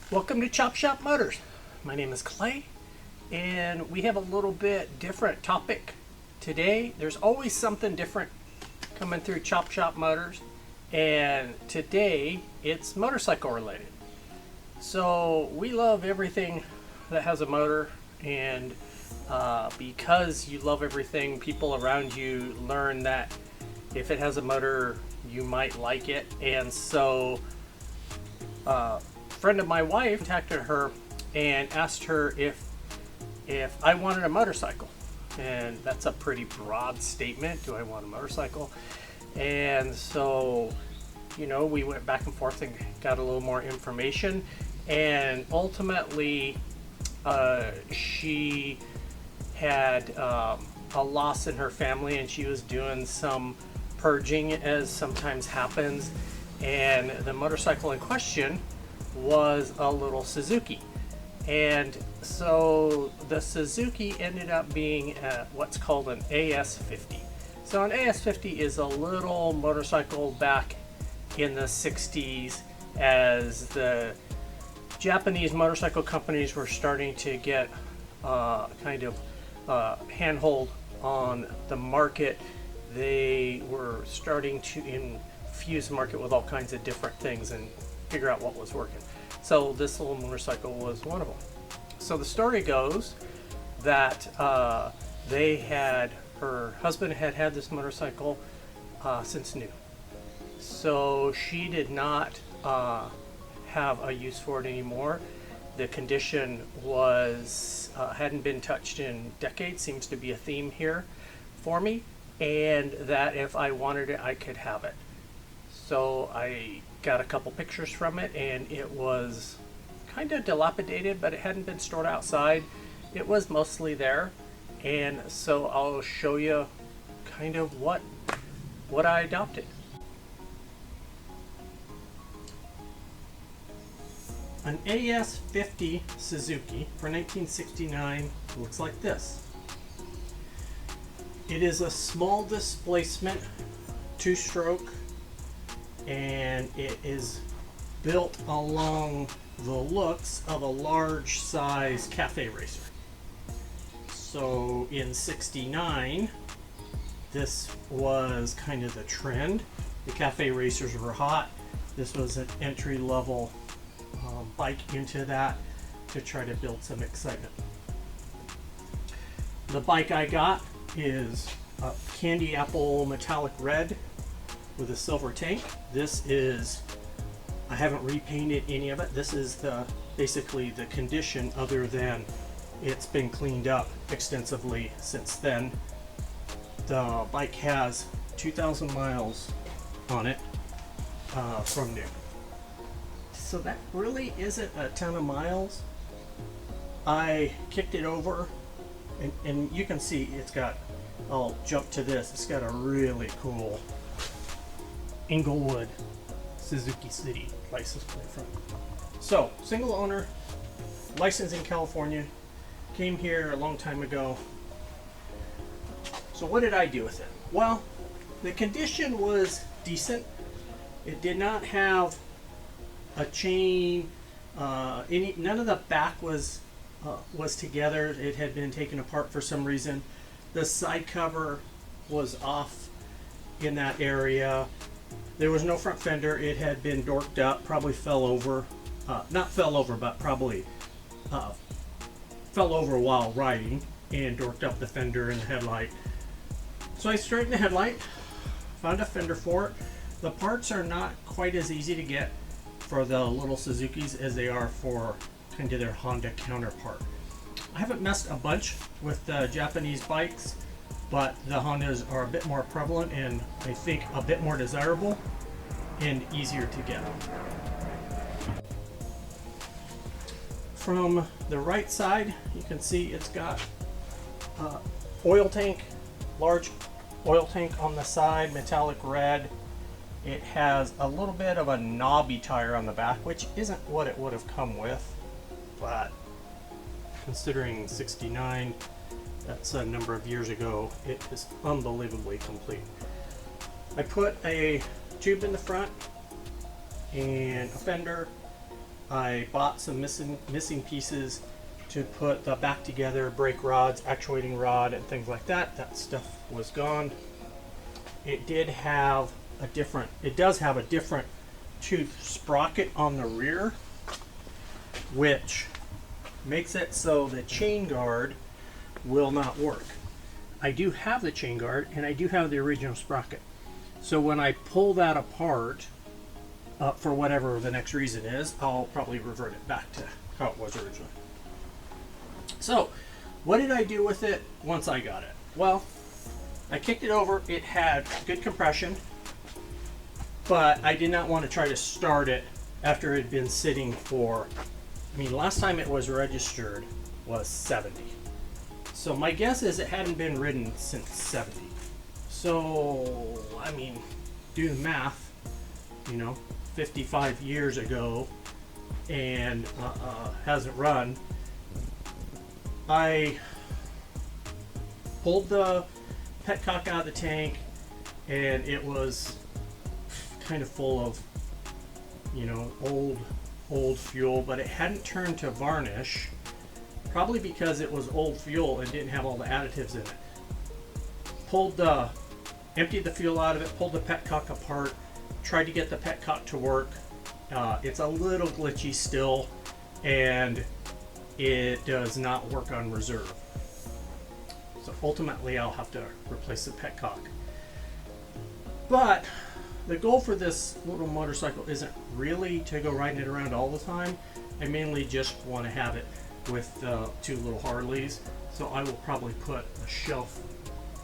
Welcome to Chop Shop Motors. My name is Clay, and we have a little bit different topic today. There's always something different coming through Chop Shop Motors, and today it's motorcycle related. So we love everything that has a motor, and because you love everything, people around you learn that if it has a motor, you might like it. And so friend of my wife contacted her and asked her if I wanted a motorcycle, and that's a pretty broad statement. Do I want a motorcycle? And so, we went back and forth and got a little more information, and ultimately she had a loss in her family, and she was doing some purging, as sometimes happens, and the motorcycle in question was a little Suzuki. And so the Suzuki ended up being what's called an AS50. So an AS50 is a little motorcycle back in the 60s, as the Japanese motorcycle companies were starting to get handhold on the market. They were starting to infuse the market with all kinds of different things and figure out what was working. So this little motorcycle was one of them. So the story goes that her husband had this motorcycle since new. So she did not have a use for it anymore. The condition was hadn't been touched in decades, seems to be a theme here for me, and that if I wanted it, I could have it. So I got a couple pictures from it, and it was kind of dilapidated, but it hadn't been stored outside. It was mostly there, and so I'll show you kind of what I adopted. An AS50 Suzuki for 1969 looks like this. It is a small displacement, two-stroke, and it is built along the looks of a large size cafe racer. So in 69, this was kind of the trend. The cafe racers were hot. This was an entry level bike into that to try to build some excitement. The bike I got is a candy apple metallic red with a silver tank. I haven't repainted any of it. This is basically the condition, other than it's been cleaned up extensively since then. The bike has 2,000 miles on it from new. So that really isn't a ton of miles. I kicked it over, and you can see I'll jump to this. It's got a really cool Inglewood Suzuki City license plate front. So, single owner, licensed in California, came here a long time ago. So what did I do with it? Well, the condition was decent. It did not have a chain, none of the back was together. It had been taken apart for some reason. The side cover was off in that area. There was no front fender. It had been dorked up, probably fell over. Not fell over, but probably fell over while riding and dorked up the fender and the headlight. So I straightened the headlight, found a fender for it. The parts are not quite as easy to get for the little Suzukis as they are for kind of their Honda counterpart. I haven't messed a bunch with the Japanese bikes, but the Hondas are a bit more prevalent, and I think a bit more desirable and easier to get. From the right side, you can see it's got oil tank, large oil tank on the side, metallic red. It has a little bit of a knobby tire on the back, which isn't what it would have come with, but considering 69, that's a number of years ago, it is unbelievably complete. I put a tube in the front and a fender I bought some missing pieces to put the back together, brake rods, actuating rod, and things like that. That stuff was gone. It does have a different tooth sprocket on the rear, which makes it so the chain guard will not work. I do have the chain guard and I do have the original sprocket. So when I pull that apart, for whatever the next reason is, I'll probably revert it back to how it was originally. So, what did I do with it once I got it? Well, I kicked it over. It had good compression, but I did not want to try to start it after it had been sitting for, last time it was registered was 70. So my guess is it hadn't been ridden since 70. So, do the math, 55 years ago, and hasn't run. I pulled the petcock out of the tank, and it was kind of full of, old fuel, but it hadn't turned to varnish, probably because it was old fuel and didn't have all the additives in it. Emptied the fuel out of it, pulled the petcock apart, tried to get the petcock to work. It's a little glitchy still, and it does not work on reserve. So ultimately I'll have to replace the petcock. But the goal for this little motorcycle isn't really to go riding it around all the time. I mainly just want to have it with two little Harleys. So I will probably put a shelf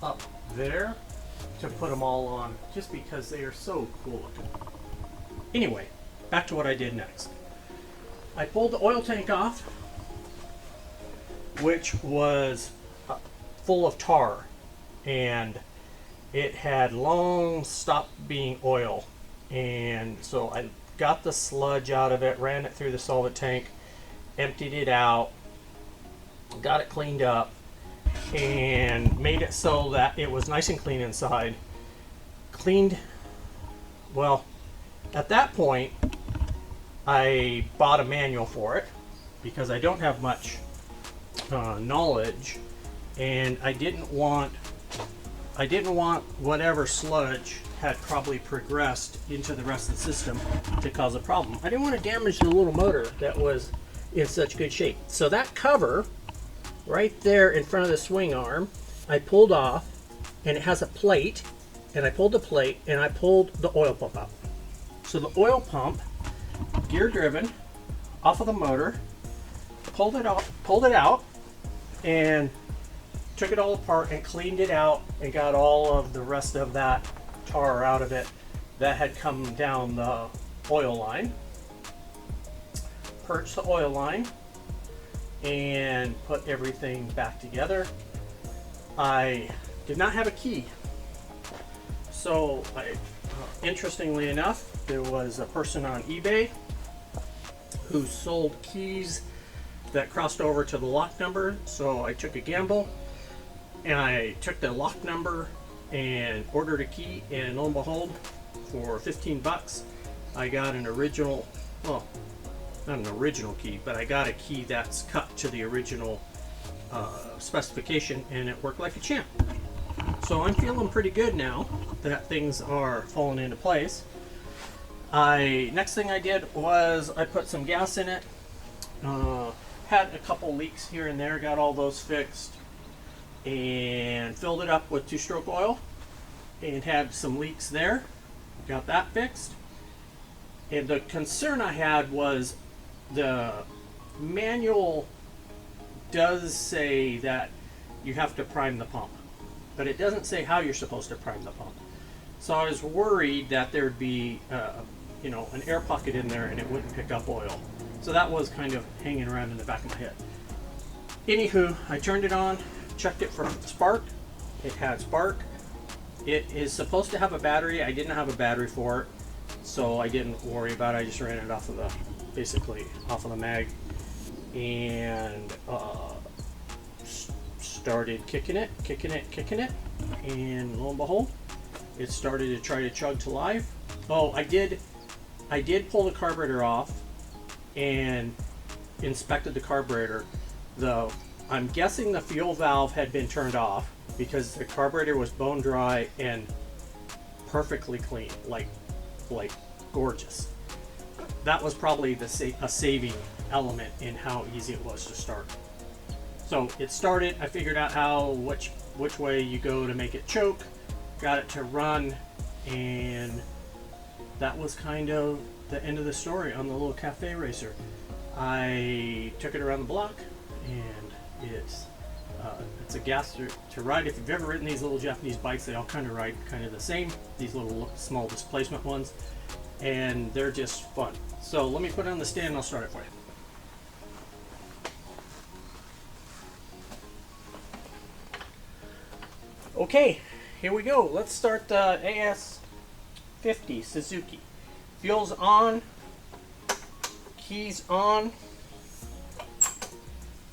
up there to put them all on, just because they are so cool looking. Anyway, back to what I did next. I pulled the oil tank off, which was full of tar, and it had long stopped being oil. And so I got the sludge out of it, ran it through the solvent tank, emptied it out, got it cleaned up, and made it so that it was nice and clean inside. Well, at that point I bought a manual for it because I don't have much knowledge, and I didn't want whatever sludge had probably progressed into the rest of the system to cause a problem. I didn't want to damage the little motor that was in such good shape. So that cover right there in front of the swing arm, I pulled off, and it has a plate, and I pulled the plate and I pulled the oil pump out. So the oil pump, gear driven, off of the motor, pulled it out, and took it all apart and cleaned it out and got all of the rest of that tar out of it that had come down the oil line. Purged the oil line and put everything back together. I did not have a key, so interestingly enough, there was a person on eBay who sold keys that crossed over to the lock number. So I took a gamble and I took the lock number and ordered a key, and lo and behold, for 15 bucks I got an original, well, not an original key, but I got a key that's cut to the original specification, and it worked like a champ. So I'm feeling pretty good now that things are falling into place. Next thing I did was I put some gas in it. Had a couple leaks here and there, got all those fixed, and filled it up with two-stroke oil, and had some leaks there, got that fixed. And the concern I had was the manual does say that you have to prime the pump, but it doesn't say how you're supposed to prime the pump. So I was worried that there'd be an air pocket in there and it wouldn't pick up oil. So that was kind of hanging around in the back of my head. Anywho, I turned it on, checked it for spark. It had spark. It is supposed to have a battery. I didn't have a battery for it, so I didn't worry about it. I just ran it off of the mag, and started kicking it, and lo and behold, it started to try to chug to life. Oh, I did pull the carburetor off and inspected the carburetor. Though I'm guessing the fuel valve had been turned off because the carburetor was bone dry and perfectly clean, like gorgeous. That was probably a saving element in how easy it was to start. So it started. I figured out which way you go to make it choke, got it to run, and that was kind of the end of the story on the little cafe racer. I took it around the block, and it's a gas to ride. If you've ever ridden these little Japanese bikes, they all kind of ride kind of the same. These little small displacement ones, and they're just fun. So let me put it on the stand and I'll start it for you. Okay, here we go. Let's start the AS50 Suzuki. Fuel's on, keys on,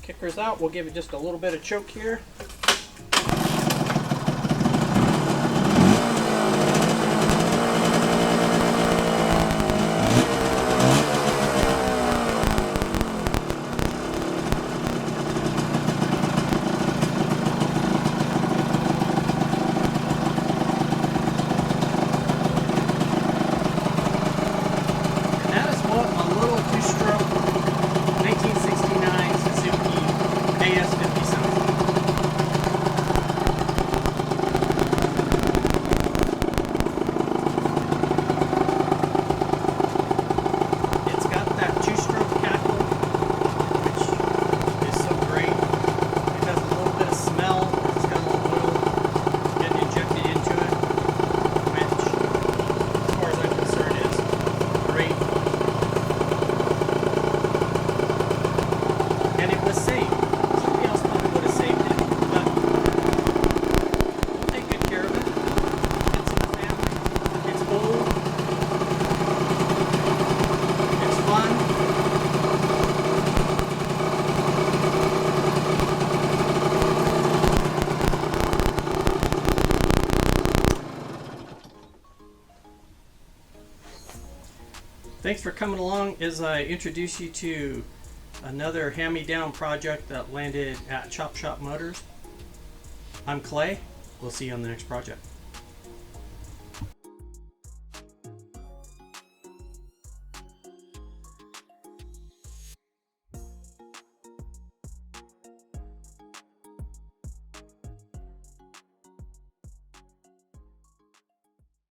kicker's out. We'll give it just a little bit of choke here. Thanks for coming along as I introduce you to another hand-me-down project that landed at Chop Shop Motors. I'm Clay. We'll see you on the next project.